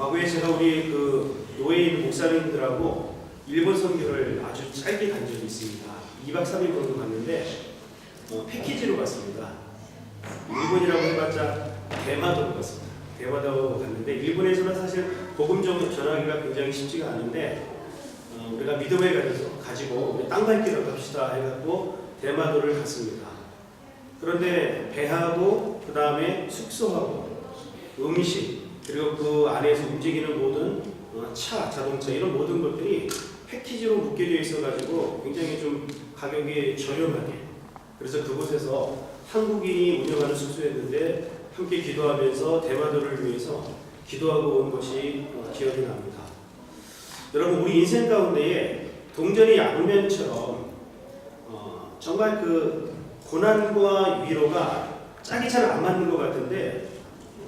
과거에 제가 우리 그 노예에 있는 목사님들하고 일본 선교를 아주 짧게 간 적이 있습니다. 2박 3일 정도 갔는데 패키지로 갔습니다. 일본이라고 해봤자 대마도로 갔습니다. 대마도 갔는데 일본에서는 사실 복음 전하기가 굉장히 쉽지가 않은데 우리가 믿음을 가지고 우리 땅 밟기를 갑시다 해갖고 대마도를 갔습니다. 그런데 배하고 그 다음에 숙소하고 음식 그리고 그 안에서 움직이는 모든 차, 자동차 이런 모든 것들이 패키지로 묶여져 있어가지고 굉장히 좀 가격이 저렴하게 그래서 그곳에서 한국인이 운영하는 숙소였는데 함께 기도하면서 대마도를 위해서 기도하고 온 것이 기억이 납니다. 여러분 우리 인생 가운데에 동전이 양면처럼 정말 그 고난과 위로가 짝이 잘 안 맞는 것 같은데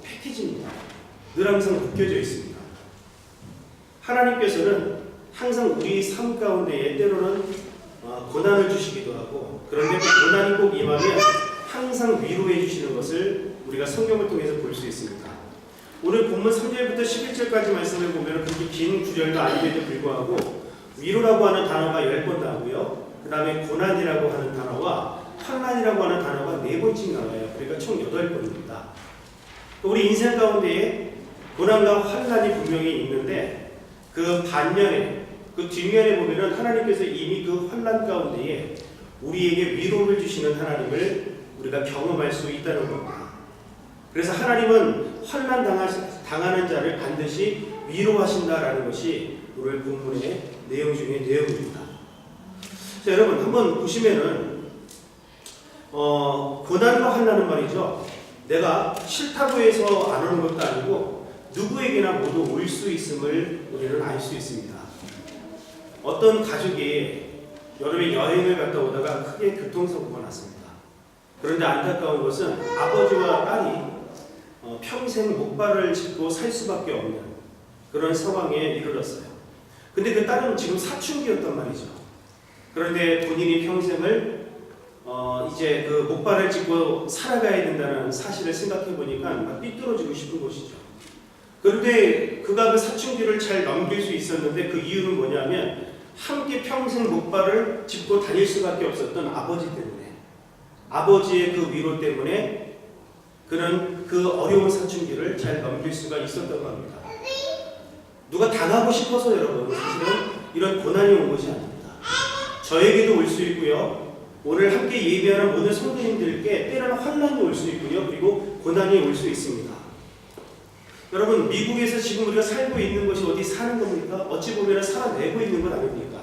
패키지입니다. 늘 항상 묶여져 있습니다. 하나님께서는 항상 우리 삶 가운데에 때로는 고난을 주시기도 하고 그런데 그 고난이 꼭 임하면 항상 위로해 주시는 것을 우리가 성경을 통해서 볼 수 있습니다. 오늘 본문 3절부터 11절까지 말씀을 보면 그렇게 긴 구절도 아님에도 불구하고 위로라고 하는 단어가 10번 나오고요. 그 다음에 고난이라고 하는 단어와 환난이라고 하는 단어가 4번씩 나와요. 그러니까 총 8번입니다. 우리 인생 가운데에 고난과 환난이 분명히 있는데 그 반면에 그 뒷면에 보면은 하나님께서 이미 그 환난 가운데에 우리에게 위로를 주시는 하나님을 우리가 경험할 수 있다는 겁니다. 그래서 하나님은 환난 당하는 자를 반드시 위로하신다라는 것이 오늘 본문의 내용 중에 내용입니다. 자, 여러분 한번 보시면은 고난과 환난은 말이죠. 내가 싫다고 해서 안 오는 것도 아니고 누구에게나 모두 올 수 있음을 우리는 알 수 있습니다. 어떤 가족이 여름에 여행을 갔다 오다가 크게 교통사고가 났습니다. 그런데 안타까운 것은 아버지와 딸이 평생 목발을 짚고 살 수밖에 없는 그런 상황에 이르렀어요. 근데 그 딸은 지금 사춘기였단 말이죠. 그런데 본인이 평생을 이제 그 목발을 짚고 살아가야 된다는 사실을 생각해 보니까 막 삐뚤어지고 싶은 것이죠. 그런데 그가 그 사춘기를 잘 넘길 수 있었는데 그 이유는 뭐냐면 함께 평생 목발을 짚고 다닐 수밖에 없었던 아버지 때문에 아버지의 그 위로 때문에 그는 그 어려운 사춘기를 잘 넘길 수가 있었다고 합니다. 누가 당하고 싶어서 여러분 사실은 이런 고난이 온 것이 아닙니다. 저에게도 올 수 있고요. 오늘 함께 예배하는 모든 성도님들께 때로는 환난이 올 수 있고요. 그리고 고난이 올 수 있습니다. 여러분 미국에서 지금 우리가 살고 있는 것이 어디 사는 겁니까? 어찌 보면 살아내고 있는 것 아닙니까?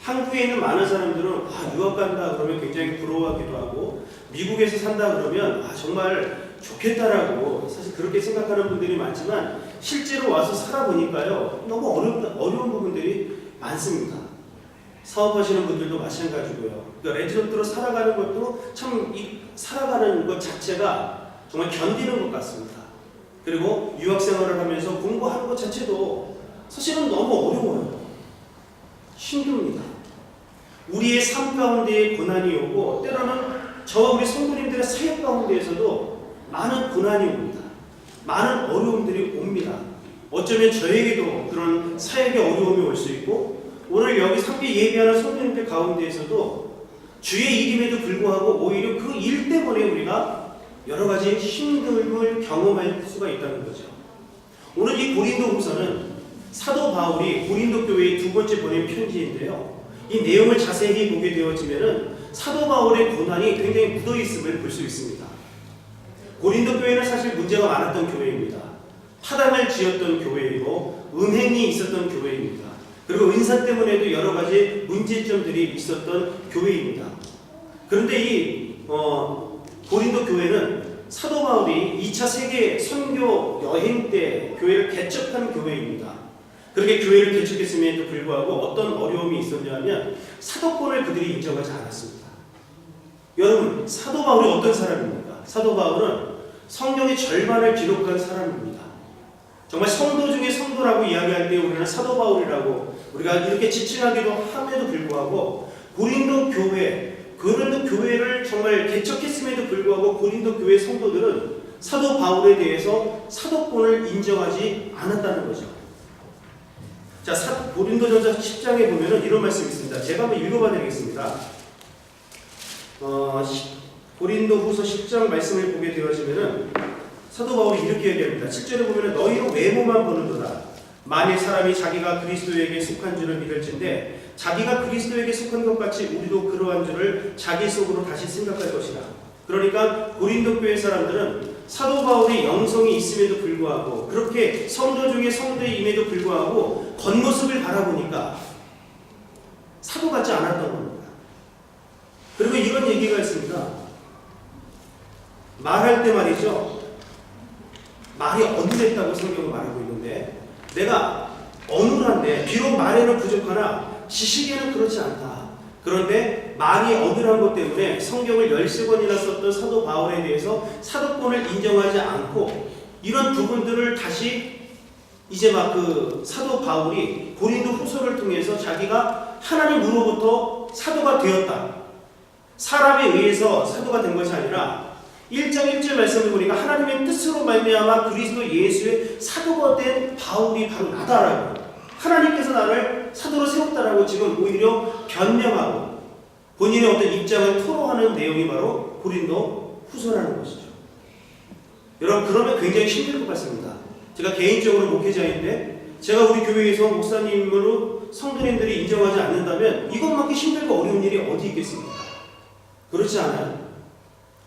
한국에 있는 많은 사람들은 유학 간다 그러면 굉장히 부러워하기도 하고 미국에서 산다 그러면 정말 좋겠다라고 사실 그렇게 생각하는 분들이 많지만 실제로 와서 살아보니까요 너무 어려운 부분들이 많습니다. 사업하시는 분들도 마찬가지고요. 그러니까 레지던트로 살아가는 것도 참 살아가는 것 자체가 정말 견디는 것 같습니다. 그리고 유학생활을 하면서 공부하는 것 자체도 사실은 너무 어려워요. 힘듭니다. 우리의 삶 가운데에 고난이 오고 때로는 저와 우리 성도님들의 사역 가운데에서도 많은 고난이 옵니다. 많은 어려움들이 옵니다. 어쩌면 저에게도 그런 사역의 어려움이 올 수 있고 오늘 여기 함께 예배하는 성도님들 가운데에서도 주의 일임에도 불구하고 오히려 그 일 때문에 우리가 여러 가지 힘듦을 경험할 수가 있다는 거죠. 오늘 이 고린도후서는 사도 바울이 고린도 교회에 두 번째 보낸 편지인데요. 이 내용을 자세히 보게 되어지면은 사도 바울의 고난이 굉장히 묻어 있음을 볼 수 있습니다. 고린도 교회는 사실 문제가 많았던 교회입니다. 파당을 지었던 교회이고 음행이 있었던 교회입니다. 그리고 은사 때문에도 여러 가지 문제점들이 있었던 교회입니다. 그런데 이 고린도 교회는 사도 바울이 2차 세계 선교 여행 때 교회를 개척한 교회입니다. 그렇게 교회를 개척했음에도 불구하고 어떤 어려움이 있었냐면 사도권을 그들이 인정하지 않았습니다. 여러분 사도 바울이 어떤 사람입니까? 사도 바울은 성경의 절반을 기록한 사람입니다. 정말 성도 중에 성도라고 이야기할 때 우리는 사도 바울이라고 우리가 이렇게 지칭하기도 함에도 불구하고 고린도 교회를 정말 개척했음에도 불구하고 고린도 교회 성도들은 사도 바울에 대해서 사도권을 인정하지 않았다는 거죠. 자, 고린도전서 10장에 보면은 이런 말씀이 있습니다. 제가 한번 읽어봐 드리겠습니다. 고린도후서 10장 말씀을 보게 되어지면은 사도 바울이 이렇게 얘기합니다. 7절에 보면은 너희로 외모만 보는도다. 만일 사람이 자기가 그리스도에게 속한 줄을 믿을진데 자기가 그리스도에게 속한 것 같이 우리도 그러한 줄을 자기 속으로 다시 생각할 것이다. 그러니까 고린도 교회 사람들은 사도 바울의 영성이 있음에도 불구하고 그렇게 성도 중에 성도임에도 불구하고 겉모습을 바라보니까 사도 같지 않았던 겁니다. 그리고 이런 얘기가 있습니다. 말할 때 말이죠. 말이 어눌했다고 성경은 말하고 있는데 내가 어눌한데 비록 말에는 부족하나 지식에는 그렇지 않다. 그런데 말이 어눌한 것 때문에 성경을 13권이나 썼던 사도 바울에 대해서 사도권을 인정하지 않고 이런 부분들을 다시 이제 막 그 사도 바울이 고린도 후서를 통해서 자기가 하나님으로부터 사도가 되었다. 사람에 의해서 사도가 된 것이 아니라 1장 1절 말씀을 보니까 하나님의 뜻으로 말미암아 그리스도 예수의 사도가 된 바울이 바로 나다라고 하나님께서 나를 사도로 세웠다라고 지금 오히려 변명하고 본인의 어떤 입장을 토로하는 내용이 바로 고린도 후서라는 것이죠. 여러분 그러면 굉장히 힘들 것 같습니다. 제가 개인적으로 목회자인데 제가 우리 교회에서 목사님으로 성도님들이 인정하지 않는다면 이것만큼 힘들고 어려운 일이 어디 있겠습니까? 그렇지 않아요?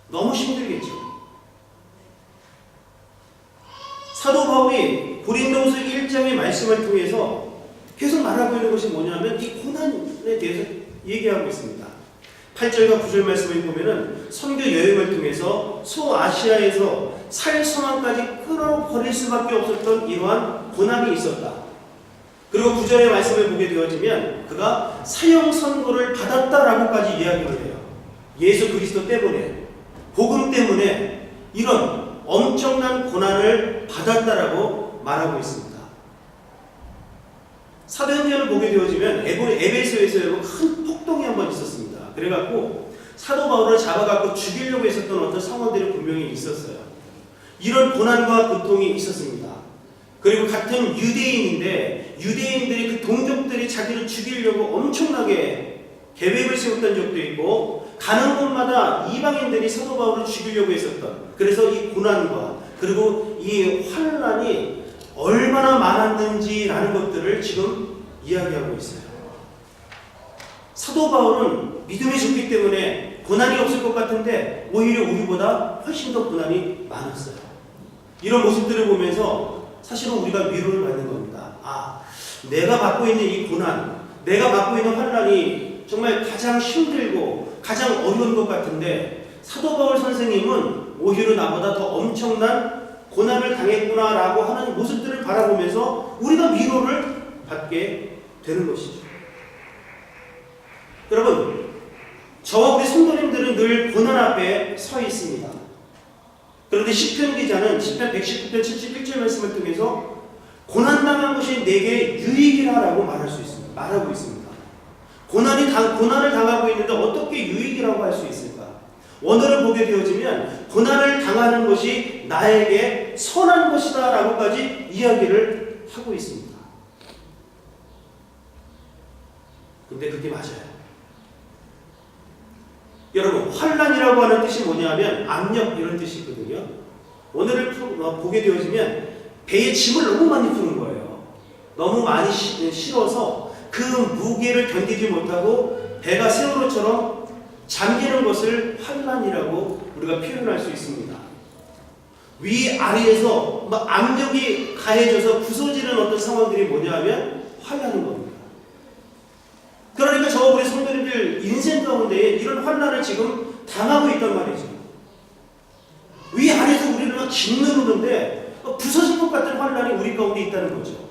너무 힘들겠죠. 사도 바울이 고린도후서 1장의 말씀을 통해서 계속 말하고 있는 것이 뭐냐면 이 고난에 대해서 얘기하고 있습니다. 8절과 9절 말씀을 보면은 선교 여행을 통해서 소아시아에서 살소망까지 끌어버릴 수밖에 없었던 이러한 고난이 있었다. 그리고 9절의 말씀을 보게 되어지면 그가 사형 선고를 받았다라고까지 이야기를 해요. 예수 그리스도 때문에 복음 때문에 이런 엄청난 고난을 받았다라고 말하고 있습니다. 사도행전을 보게 되어지면 에베소에서 여러분 큰 폭동이 한번 있었습니다. 그래갖고 사도 바울을 잡아갖고 죽이려고 했었던 어떤 상황들이 분명히 있었어요. 이런 고난과 고통이 있었습니다. 그리고 같은 유대인인데 유대인들이 그 동족들이 자기를 죽이려고 엄청나게 계획을 세웠던 적도 있고 가는 곳마다 이방인들이 사도 바울을 죽이려고 했었던 그래서 이 고난과 그리고 이 환난이 얼마나 많았는지라는 것들을 지금 이야기하고 있어요. 사도 바울은 믿음이 좋기 때문에 고난이 없을 것 같은데 오히려 우리보다 훨씬 더 고난이 많았어요. 이런 모습들을 보면서 사실은 우리가 위로를 받는 겁니다. 아, 내가 받고 있는 이 고난, 내가 받고 있는 환난이 정말 가장 힘들고 가장 어려운 것 같은데 사도 바울 선생님은 오히려 나보다 더 엄청난 고난을 당했구나라고 하는 모습들을 바라보면서 우리가 위로를 받게 되는 것이죠. 여러분, 저와 우리 성도님들은 늘 고난 앞에 서 있습니다. 그런데 시편 기자는 시편 119편 71절 말씀을 통해서 고난당한 것이 내게 유익이라고 말하고 있습니다. 고난을 당하고 있는데 어떻게 유익이라고 할 수 있을까? 원어를 보게 되어지면 고난을 당하는 것이 나에게 선한 것이다 라고까지 이야기를 하고 있습니다. 근데 그게 맞아요. 여러분, 환난이라고 하는 뜻이 뭐냐면 압력 이런 뜻이 있거든요. 오늘을 보게 되어지면 배에 짐을 너무 많이 푸는 거예요. 너무 많이 실어서 그 무게를 견디지 못하고 배가 세월호처럼 잠기는 것을 환난이라고 우리가 표현할 수 있습니다. 위아래에서 압력이 가해져서 부서지는 어떤 상황들이 뭐냐면 환난인 겁니다. 그러니까 저 우리 성도님들 인생 가운데 이런 환난을 지금 당하고 있단 말이죠. 위아래에서 우리를 막 짓누르는데 부서질 것 같은 환난이 우리 가운데 있다는 거죠.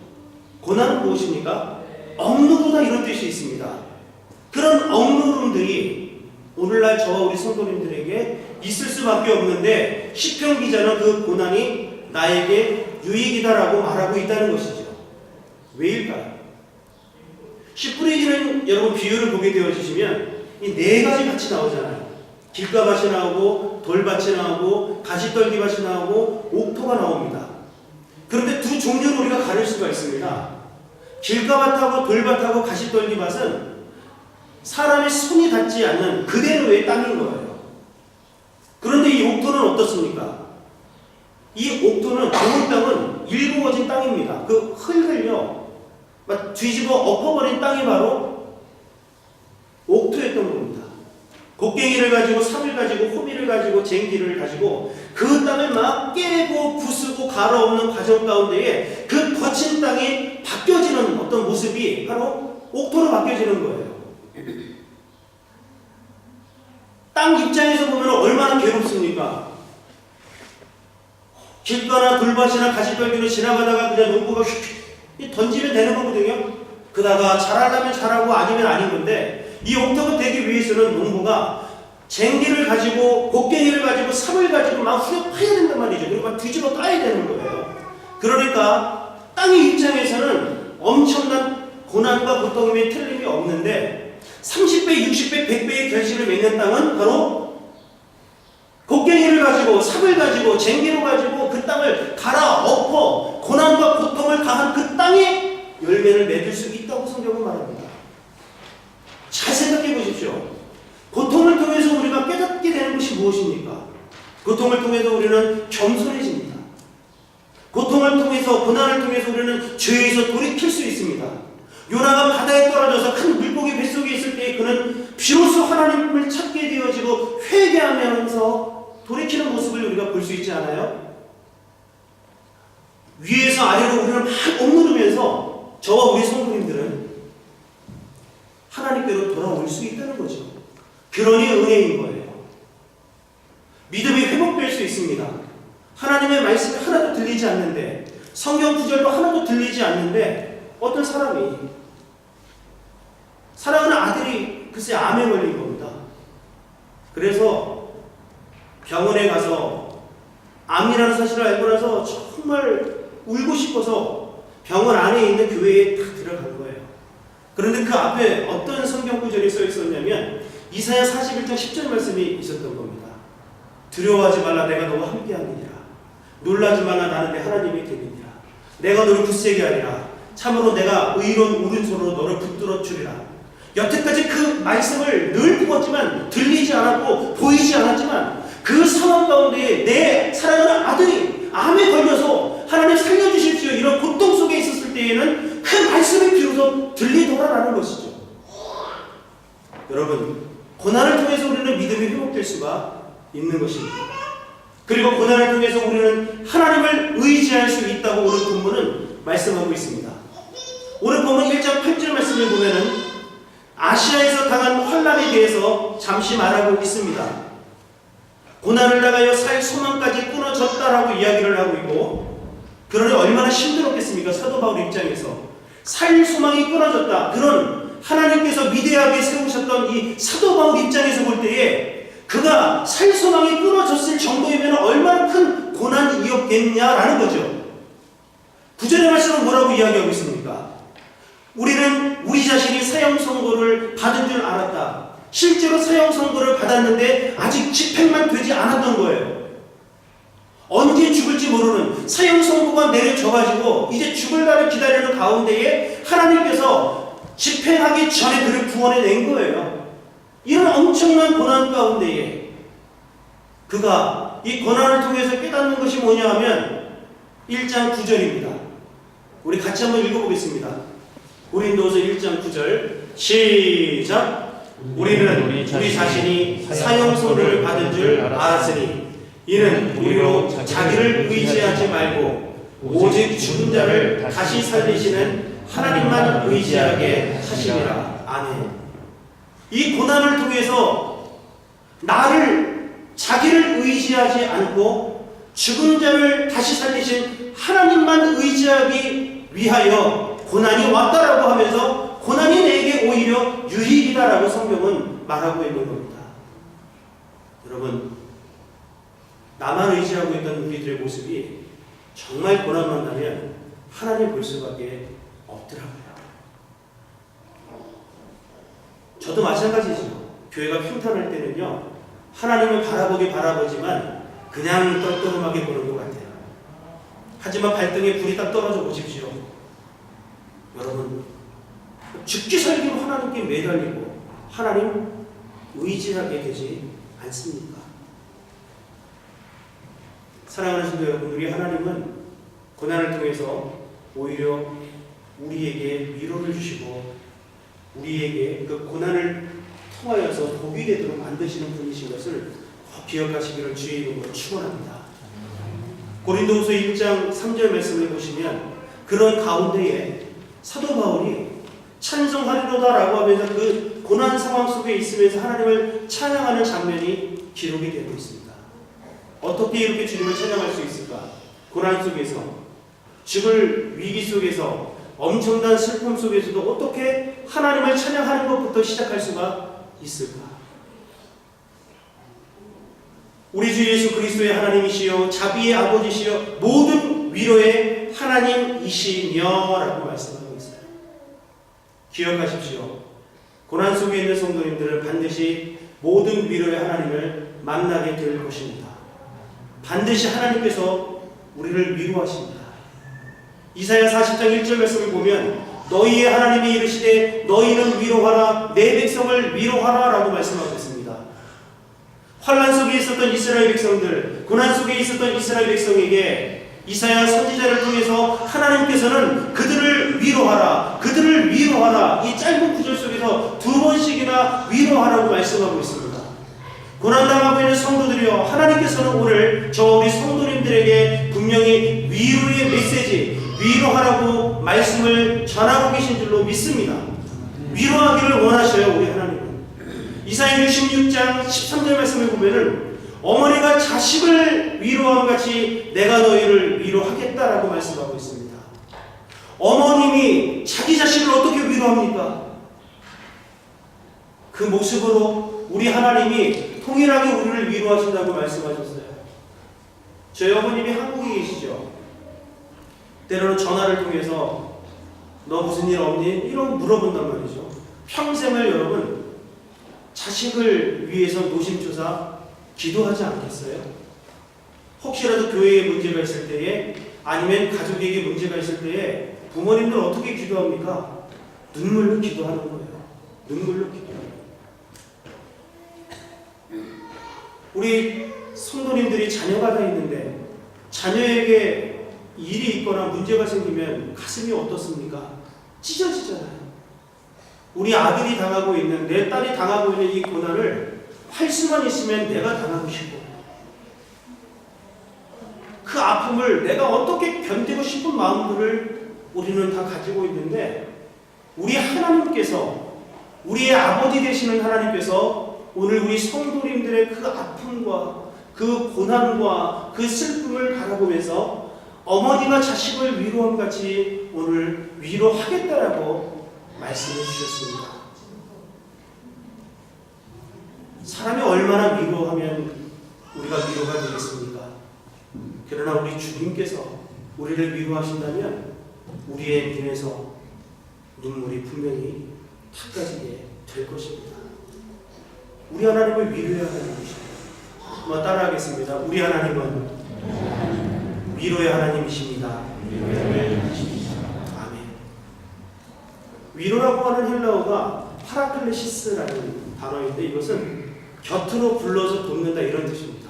고난은 무엇입니까? 억누르다 이런 뜻이 있습니다. 그런 억누름들이 오늘날 저와 우리 성도님들에게 있을 수밖에 없는데 시편 기자는 그 고난이 나에게 유익이다라고 말하고 있다는 것이죠. 왜일까요? 씨 뿌리기는 여러분 비유를 보게 되어지시면 이 네 가지 같이 나오잖아요. 길가밭이 나오고 돌밭이 나오고 가시떨기밭이 나오고 옥토가 나옵니다. 그런데 두 종류를 우리가 가릴 수가 있습니다. 길가밭하고 돌밭하고 가시떨기밭은 사람의 손이 닿지 않는 그대로의 땅인 거예요. 그런데 이 옥토는 어떻습니까? 이 옥토는 좋은 땅은 일구어진 땅입니다. 그 흙을요 막 뒤집어 엎어버린 땅이 바로 옥토였던 겁니다. 곡괭이를 가지고 삽을 가지고 호미를 가지고 쟁기를 가지고 그 땅을 막 깨고 부수고 갈아엎는 과정 가운데에 그 거친 땅이 바뀌어지는 어떤 모습이 바로 옥토로 바뀌어지는 거예요. 땅 입장에서 보면 얼마나 괴롭습니까? 길가나 돌밭이나 가시떨기로 지나가다가 그냥 농부가 휙 던지면 되는 거거든요. 그러다가 잘하려면 잘하고 아니면 아닌 건데 이 옥토가 되기 위해서는 농부가 쟁기를 가지고 곡괭이를 가지고 삽을 가지고 막 후려 파야 된단 말이죠. 그리고 막 뒤집어 따야 되는 거예요. 그러니까 땅의 입장에서는 엄청난 고난과 고통이 틀림이 없는데 30배, 60배, 100배의 결실을 맺는 땅은 바로 곡괭이를 가지고 삽을 가지고 쟁기로 가지고 그 땅을 갈아 엎어 고난과 고통을 가한 그 땅에 열매를 맺을 수 있다고 성경은 말합니다. 잘 생각해 보십시오. 고통을 통해서 우리가 깨닫게 되는 것이 무엇입니까? 고통을 통해서 우리는 겸손해집니다. 고통을 통해서 고난을 통해서 우리는 죄에서 돌이킬 수 있습니다. 요나가 바다에 떨어져서 큰 물고기 뱃속에 있을 때 그는 비로소 하나님을 찾게 되어지고 회개하면서 돌이키는 모습을 우리가 볼 수 있지 않아요? 위에서 아래로 우리를 막 억누르면서 저와 우리 성도님들은 하나님께로 돌아올 수 있다는 거죠. 그러니 은혜인 거예요. 믿음이 회복될 수 있습니다. 하나님의 말씀이 하나도 들리지 않는데 성경 구절도 하나도 들리지 않는데 어떤 사람이 사랑하는 아들이 글쎄 암에 걸린 겁니다. 그래서 병원에 가서 암이라는 사실을 알고 나서 정말 울고 싶어서 병원 안에 있는 교회에 딱 들어간 거예요. 그런데 그 앞에 어떤 성경 구절이 써 있었냐면 이사야 41장 10절 말씀이 있었던 겁니다. 두려워하지 말라 내가 너와 함께하느니라. 놀라지 말라 나는 내 하나님이 되느니라. 내가 너를 굳세게 하리라. 참으로 내가 의로운 오른손으로 너를 붙들어 주리라. 여태까지 그 말씀을 늘 보았지만 들리지 않았고 보이지 않았지만 그 상황 가운데 내 사랑하는 아들이 암에 걸려서 하나님 살려주십시오 이런 고통 속에 있었을 때에는 그 말씀이 비로소 들리더라라는 것이죠. 여러분 고난을 통해서 우리는 믿음이 회복될 수가 있는 것입니다. 그리고 고난을 통해서 우리는 하나님을 의지할 수 있다고 오늘 본문은 말씀하고 있습니다. 오늘 본문 1장 8절 말씀을 보면은 아시아에서 당한 환난에 대해서 잠시 말하고 있습니다. 고난을 당하여 살 소망까지 끊어졌다라고 이야기를 하고 있고, 그러니 얼마나 힘들었겠습니까? 사도 바울 입장에서 살 소망이 끊어졌다. 그런 하나님께서 위대하게 세우셨던 이 사도 바울 입장에서 볼 때에 그가 살 소망이 끊어졌을 정도이면 얼마나 큰 고난이었겠냐라는 거죠. 9절의 말씀은 뭐라고 이야기하고 있습니까? 우리는 우리 자신이 사형 선고를 받은 줄 알았다. 실제로 사형 선고를 받았는데 아직 집행만 되지 않았던 거예요. 언제 죽을지 모르는 사형 선고가 내려져가지고 이제 죽을 날을 기다리는 가운데에 하나님께서 집행하기 전에 그를 구원해낸 거예요. 이런 엄청난 고난 가운데에 그가 이 고난을 통해서 깨닫는 것이 뭐냐 하면 1장 9절입니다. 우리 같이 한번 읽어보겠습니다. 고린도서 1장 9절 시작. 우리는 우리 자신이 사형선고를 받은 줄 알았으니 이는 우리로 자기를 의지하지 말고 오직 죽은 자를 다시 살리시는 하나님만 의지하게 하시리라. 아멘. 이 고난을 통해서 나를 자기를 의지하지 않고 죽은 자를 다시 살리신 하나님만 의지하기 위하여 고난이 왔다라고 하면서 고난이 내게 오히려 유익이다라고 성경은 말하고 있는 겁니다. 여러분, 나만 의지하고 있던 우리들의 모습이 정말 고난 만나면 하나님 볼 수밖에 없더라고요. 저도 마찬가지죠. 교회가 평탄할 때는요, 하나님을 바라보지만 그냥 떨떠름하게 보는 것 같아요. 하지만 발등에 불이 딱 떨어져 보십시오. 여러분, 죽기 살기로 하나님께 매달리고 하나님 의지하게 되지 않습니까? 사랑하는 성도 여러분, 우리 하나님은 고난을 통해서 오히려 우리에게 위로를 주시고 우리에게 그 고난을 통하여서 복이 되도록 만드시는 분이신 것을 꼭 기억하시기를 주의 이름으로 축원합니다. 고린도후서 1장 3절 말씀을 보시면 그런 가운데에 사도 바울이 찬송하리로다라고 하면서 그 고난 상황 속에 있으면서 하나님을 찬양하는 장면이 기록이 되고 있습니다. 어떻게 이렇게 주님을 찬양할 수 있을까? 고난 속에서, 죽을 위기 속에서, 엄청난 슬픔 속에서도 어떻게 하나님을 찬양하는 것부터 시작할 수가 있을까? 우리 주 예수 그리스도의 하나님이시여 자비의 아버지시여 모든 위로의 하나님이시며라고 말씀하고 있어요. 기억하십시오. 고난 속에 있는 성도님들은 반드시 모든 위로의 하나님을 만나게 될 것입니다. 반드시 하나님께서 우리를 위로하십니다. 이사야 40장 1절 말씀을 보면 너희의 하나님이 이르시되 너희는 위로하라 내 백성을 위로하라 라고 말씀하고 있습니다. 환난 속에 있었던 이스라엘 백성들, 고난 속에 있었던 이스라엘 백성에게 이사야 선지자를 통해서 하나님께서는 그들을 위로하라, 그들을 위로하라, 이 짧은 구절 속에서 2번씩이나 위로하라고 말씀하고 있습니다. 고난당하고 있는 성도들이여, 하나님께서는 오늘 저 우리 성도님들에게 분명히 위로의 메시지, 위로하라고 말씀을 전하고 계신 줄로 믿습니다. 위로하기를 원하셔요, 우리 하나님은. 이사야 66장 13절 말씀을 보면은 어머니가 자식을 위로함 같이 내가 너희를 위로하겠다라고 말씀하고 있습니다. 어머님이 자기 자식을 어떻게 위로합니까? 그 모습으로 우리 하나님이 통일하게 우리를 위로하신다고 말씀하셨어요. 저희 어머님이 한국에 계시죠. 때로는 전화를 통해서 너 무슨 일 없니? 이런 물어본단 말이죠. 평생을 여러분 자식을 위해서 노심초사 기도하지 않겠어요? 혹시라도 교회에 문제가 있을 때에 아니면 가족에게 문제가 있을 때에 부모님들 어떻게 기도합니까? 눈물로 기도하는 거예요. 눈물로 기도해요. 우리 성도님들이 자녀가 다 있는데 자녀에게 일이 있거나 문제가 생기면 가슴이 어떻습니까? 찢어지잖아요. 우리 아들이 당하고 있는, 내 딸이 당하고 있는 이 고난을 할 수만 있으면 내가 당하고 싶고 그 아픔을 내가 어떻게 견디고 싶은 마음들을 우리는 다 가지고 있는데 우리 하나님께서, 우리의 아버지 되시는 하나님께서 오늘 우리 성도님들의 그 아픔과 그 고난과 그 슬픔을 바라보면서 어머니가 자식을 위로함같이 오늘 위로하겠다라고 말씀해 주셨습니다. 사람이 얼마나 위로하면 우리가 위로가 되겠습니까? 그러나 우리 주님께서 우리를 위로하신다면 우리의 눈에서 눈물이 분명히 닦아지게 될 것입니다. 우리 하나님을 위로해야 하는 것입니다. 한번 따라하겠습니다. 우리 하나님은 위로의 하나님이십니다. 아멘. 위로라고 하는 헬라어가 파라클레시스라는 단어인데 이것은 곁으로 불러서 돕는다 이런 뜻입니다.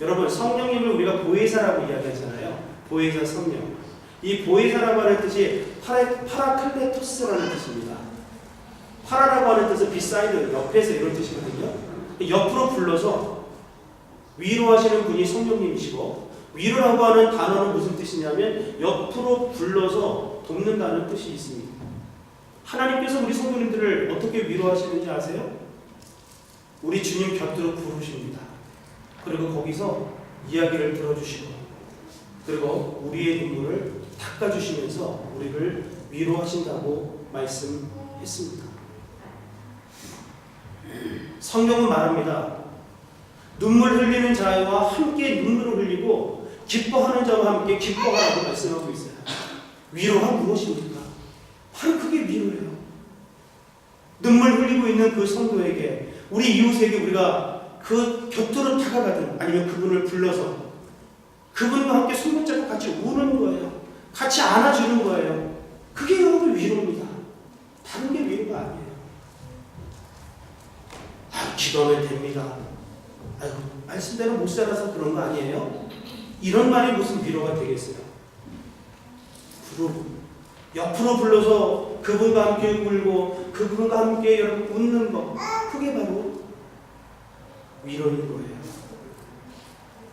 여러분, 성령님을 우리가 보혜사라고 이야기하잖아요. 보혜사 성령. 이 보혜사라고 하는 뜻이 파라클레토스라는 뜻입니다. 파라라고 하는 뜻은 비사이드, 옆에서 이런 뜻이거든요. 옆으로 불러서 위로하시는 분이 성령님이시고 위로라고 하는 단어는 무슨 뜻이냐면 옆으로 불러서 돕는다는 뜻이 있습니다. 하나님께서 우리 성도님들을 어떻게 위로하시는지 아세요? 우리 주님 곁으로 부르십니다. 그리고 거기서 이야기를 들어주시고 그리고 우리의 눈물을 닦아주시면서 우리를 위로하신다고 말씀했습니다. 성경은 말합니다. 눈물 흘리는 자와 함께 눈물을 흘리고 기뻐하는 자와 함께 기뻐하라고 말씀하고 있어요. 위로가 무엇입니까? 바로 그게 위로예요. 눈물 흘리고 있는 그 성도에게, 우리 이웃에게 우리가 그 곁으로 다가가든 아니면 그분을 불러서 그분과 함께 손 붙잡고 같이 우는 거예요. 같이 안아주는 거예요. 그게 여러분 위로입니다. 다른 게 위로가 아니에요. 기도하면 됩니다. 아이고, 말씀대로 못 살아서 그런 거 아니에요? 이런 말이 무슨 위로가 되겠어요? 옆으로 불러서 그분과 함께 울고 그분과 함께 여러분 웃는 거, 그게 바로 위로인 거예요.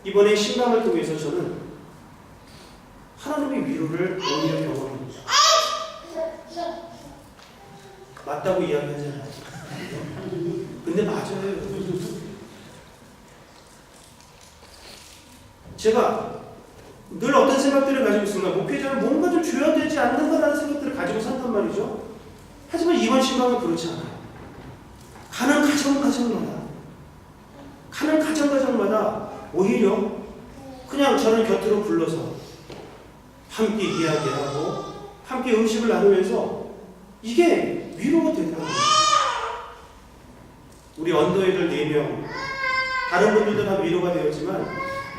이번에 신방을 통해서 저는 하나님의 위로를 오히려 경험합니다. 맞다고 이야기하잖아요. 근데 맞아요. 제가 늘 어떤 생각들을 가지고 있습니다. 목회자는 뭔가 좀 줘야 되지 않는가라는 생각들을 가지고 산단 말이죠. 하지만 이번 신방은 그렇지 않아요. 가는 가정마다 오히려 그냥 저를 곁으로 불러서 함께 이야기하고 함께 음식을 나누면서 이게 위로가 되더라고요. 우리 언더애들 4명, 다른 분들도 다 위로가 되었지만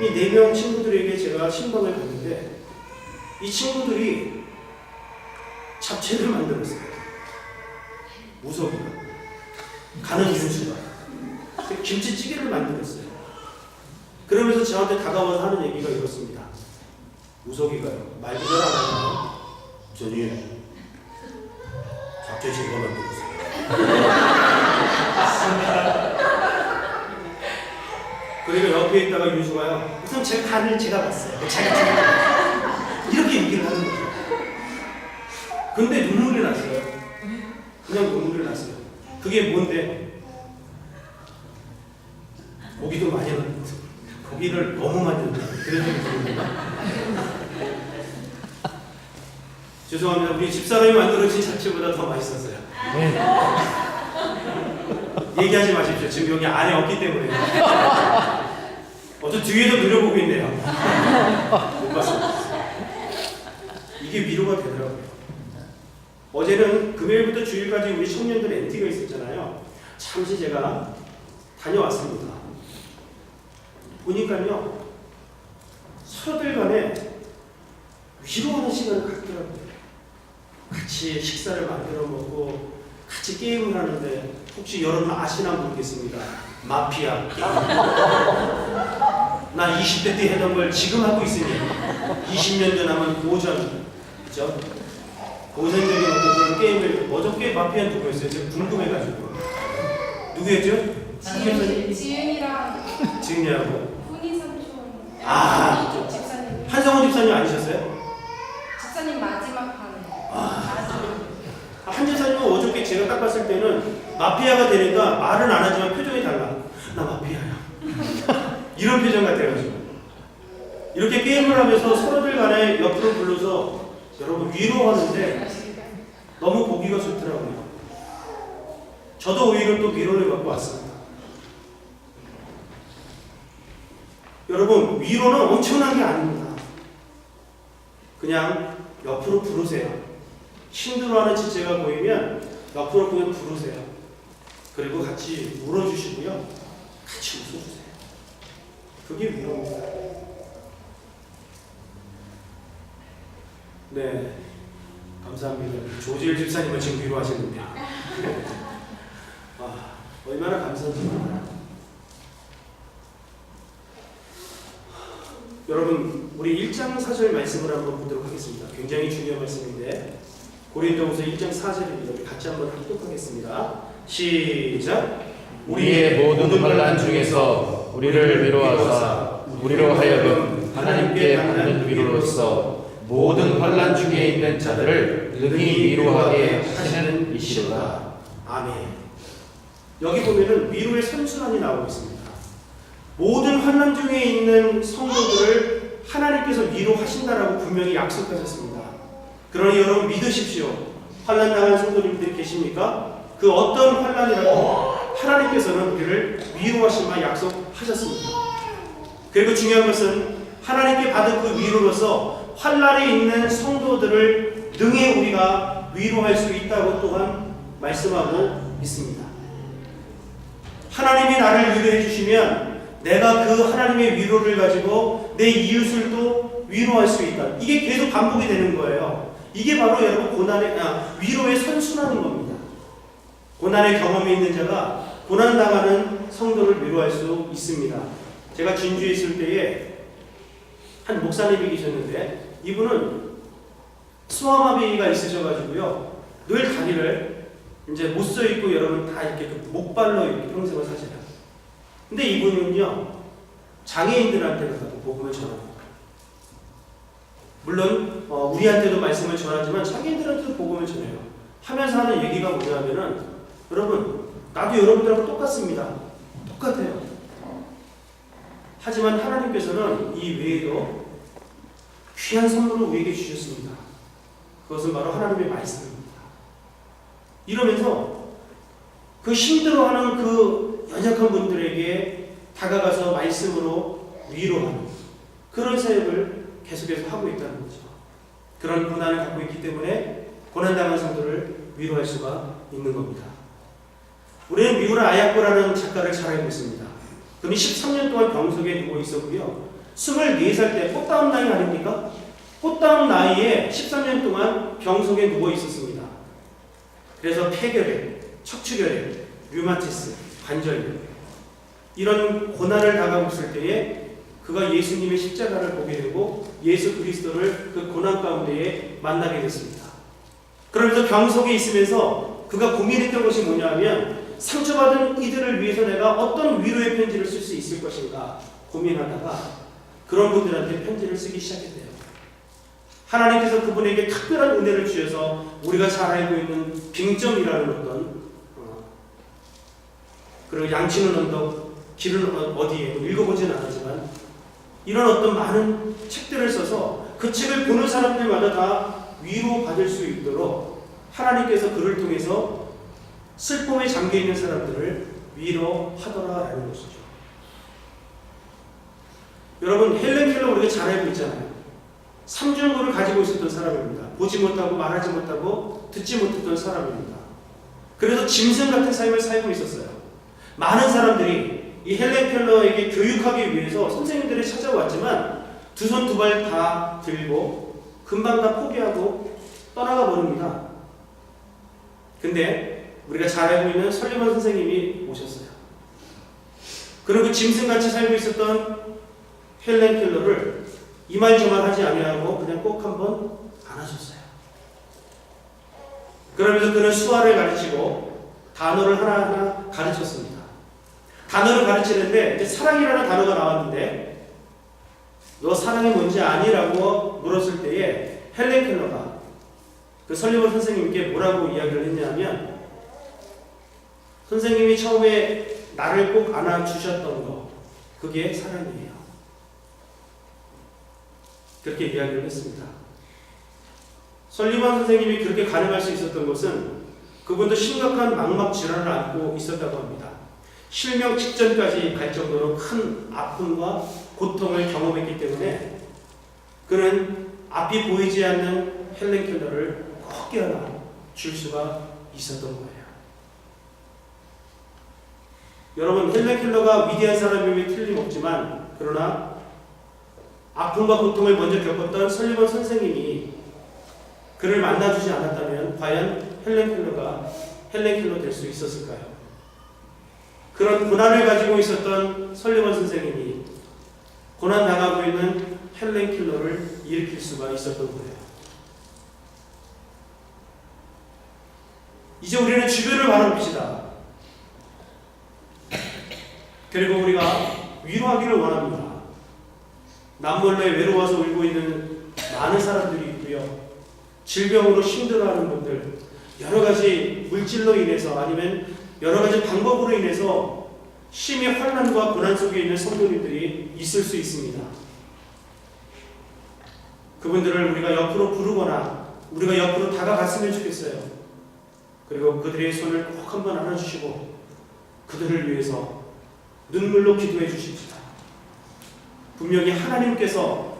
이 4명 친구들에게 제가 신방을 갔는데 이 친구들이 잡채를 만들었어요. 무섭이가 가는 윤수가 김치찌개를 만들었어요. 그러면서 저한테 다가와서 하는 얘기가 이렇습니다. 우석이가요, 말도 잘 안 하잖아요. 저님, 잡채 제가 만들었어요. 그리고 옆에 있다가 윤수가요, 우선 제가 간을 제가 봤어요. 이렇게 얘기를 하는 거죠. 근데 눈물이 났어요. 그냥 눈물이 났어요. 그게 뭔데? 고기도 많이 넣었어. 고기를 너무 많이 넣었어요. 그래서 죄송합니다. 우리 집사람이 만들어진 잡채보다 더 맛있었어요. 얘기하지 마십시오. 지금 여기 안에 없기 때문에. 저 뒤에도 노려보고 있네요. 못 봤습니다. 이게 위로가 되더라고요. 어제는 금요일부터 주일까지 우리 청년들 엔티가 있었잖아요. 잠시 제가 다녀왔습니다. 보니까요, 서로들 간에 위로하는 시간을 갖더라고요. 같이 식사를 만들어 먹고 같이 게임을 하는데 혹시 여러분 아시나 모르겠습니다. 마피아 게임. 나 20대 때 하던 걸 지금 하고 있으니 20년 전 하면 고전, 그죠? 고전적인 어떤 그런 게임을 어저께 마피아 누구였어요? 제가 궁금해가지고. 누구였죠? 지은이하고 훈이 삼촌. 집사님. 한성원 집사님 아니셨어요? 집사님 마지막 판에. 한 집사님은 어저께 제가 딱 봤을 때는 마피아가 되니까 말은 안 하지만 표정이 달라. 나 마피아야. 이런 표정 같아가지고. 이렇게 게임을 하면서 서로들 간에 옆으로 불러서 여러분 위로하는데 너무 보기가 좋더라고요. 저도 오히려 또 위로를 받고 왔습니다. 여러분, 위로는 엄청난 게 아닙니다. 그냥 옆으로 부르세요. 힘들어하는 지체가 보이면 옆으로 그냥 부르세요. 그리고 같이 울어주시고요. 같이 웃어주세요. 그게 위로입니다. 네, 감사합니다. 조지일 집사님은 지금 위로하시는데요. 얼마나 감사한지. 여러분, 우리 1장 4절 말씀을 한번 보도록 하겠습니다. 굉장히 중요한 말씀인데 고린도후서 1장 4절입니다. 같이 한번 합독하겠습니다. 시작. 우리의 모든 환난 중에서 우리를 위로하사 우리로 하여금 하나님께 받는 위로로서 모든 환난 중에 있는 자들을 능히 위로하게 하시는 이시로다. 아멘. 여기 보면은 위로의 선순환이 나오고 있습니다. 모든 환난 중에 있는 성도들을 하나님께서 위로하신다라고 분명히 약속하셨습니다. 그러니 여러분 믿으십시오. 환난 당한 성도님들 계십니까? 그 어떤 환난이라도 하나님께서는 우리를 위로하시마 약속하셨습니다. 그리고 중요한 것은 하나님께 받은 그 위로로서 환난에 있는 성도들을 능히 우리가 위로할 수 있다고 또한 말씀하고 있습니다. 하나님이 나를 위로해 주시면 내가 그 하나님의 위로를 가지고 내 이웃을 또 위로할 수 있다. 이게 계속 반복이 되는 거예요. 이게 바로 여러분 위로의 선순환인 겁니다. 고난의 경험이 있는 자가 고난당하는 성도를 위로할 수 있습니다. 제가 진주에 있을 때에 한 목사님이 계셨는데 이분은 수화마비가 있으셔가지고요 늘 다리를 이제 못 서 있고 여러분 다 이렇게 목발로 이렇게 평생을 사셔요. 근데 이분은요 장애인들한테 가서 복음을 전합니다. 물론 우리한테도 말씀을 전하지만 장애인들한테도 복음을 전해요. 하면서 하는 얘기가 뭐냐면은 여러분 나도 여러분들하고 똑같습니다. 똑같아요. 하지만 하나님께서는 이 외에도 귀한 선물을 우리에게 주셨습니다. 그것은 바로 하나님의 말씀입니다. 이러면서 그 힘들어하는 그 연약한 분들에게 다가가서 말씀으로 위로하는 그런 사역을 계속해서 하고 있다는 거죠. 그런 고난을 갖고 있기 때문에 고난당한 성도를 위로할 수가 있는 겁니다. 우리는 미우라 아야코라는 작가를 잘 알고 있습니다. 그는 13년 동안 병석에 누워 있었고요. 24살 때 꽃다운 나이 아닙니까? 꽃다운 나이에 13년 동안 병석에 누워 있었습니다. 그래서 폐결핵, 척추결핵, 류마티스, 관절염 이런 고난을 당하고 있을 때에 그가 예수님의 십자가를 보게 되고 예수 그리스도를 그 고난 가운데에 만나게 됐습니다. 그러면서 병석에 있으면서 그가 고민했던 것이 뭐냐면 상처받은 이들을 위해서 내가 어떤 위로의 편지를 쓸 수 있을 것인가 고민하다가 그런 분들한테 편지를 쓰기 시작했대요. 하나님께서 그분에게 특별한 은혜를 주셔서 우리가 잘 알고 있는 빙점이라는 어떤 그리고 양치는 언덕, 길은 어디에 읽어보진 않았지만 이런 어떤 많은 책들을 써서 그 책을 보는 사람들마다 다 위로받을 수 있도록 하나님께서 그를 통해서 슬픔에 잠겨있는 사람들을 위로하더라라는 것이죠. 여러분 헬렌 켈러 우리가 잘 알고 있잖아요. 삼중고를 가지고 있었던 사람입니다. 보지 못하고 말하지 못하고 듣지 못했던 사람입니다. 그래서 짐승 같은 삶을 살고 있었어요. 많은 사람들이 이 헬렌 켈러에게 교육하기 위해서 선생님들이 찾아왔지만 두 손 두 발 다 들고 금방 다 포기하고 떠나가 버립니다. 근데 우리가 잘 알고 있는 설리먼 선생님이 오셨어요. 그리고 짐승같이 살고 있었던 헬렌 켈러를 이 말 저 말 하지 아니하고 그냥 꼭 한번 안아줬어요. 그러면서 그는 수화를 가르치고 단어를 하나하나 가르쳤습니다. 단어를 가르치는데 이제 사랑이라는 단어가 나왔는데 너 사랑이 뭔지 아니라고 물었을 때에 헬렌 켈러가 그 설리먼 선생님께 뭐라고 이야기를 했냐면 선생님이 처음에 나를 꼭 안아주셨던 거 그게 사랑이에요. 그렇게 이야기를 했습니다. 설리먼 선생님이 그렇게 가능할 수 있었던 것은 그분도 심각한 망막 질환을 앓고 있었다고 합니다. 실명 직전까지 갈 정도로 큰 아픔과 고통을 경험했기 때문에 그는 앞이 보이지 않는 헬렌 켈러를 꼭 깨어나 줄 수가 있었던 거예요. 여러분 헬렌 켈러가 위대한 사람임이 틀림없지만 그러나 아픔과 고통을 먼저 겪었던 설리먼 선생님이 그를 만나주지 않았다면 과연 헬렌 켈러가 헬렌 켈러 될 수 있었을까요? 그런 고난을 가지고 있었던 설리먼 선생님이 고난 당하고 있는 헬렌 켈러를 일으킬 수가 있었던 거예요. 이제 우리는 주변을 바라봅시다. 그리고 우리가 위로하기를 원합니다. 남몰래 외로워서 울고 있는 많은 사람들이 있고요. 질병으로 힘들어하는 분들, 여러 가지 물질로 인해서 아니면 여러 가지 방법으로 인해서 심히 환난과 고난 속에 있는 성도님들이 있을 수 있습니다. 그분들을 우리가 옆으로 부르거나 우리가 옆으로 다가갔으면 좋겠어요. 그리고 그들의 손을 꼭 한번 안아주시고 그들을 위해서 눈물로 기도해 주십시다. 분명히 하나님께서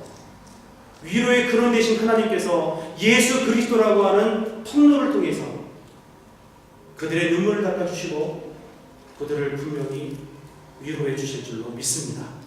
위로의 근원 되신 하나님께서 예수 그리스도라고 하는 통로를 통해서 그들의 눈물을 닦아주시고 그들을 분명히 위로해 주실 줄로 믿습니다.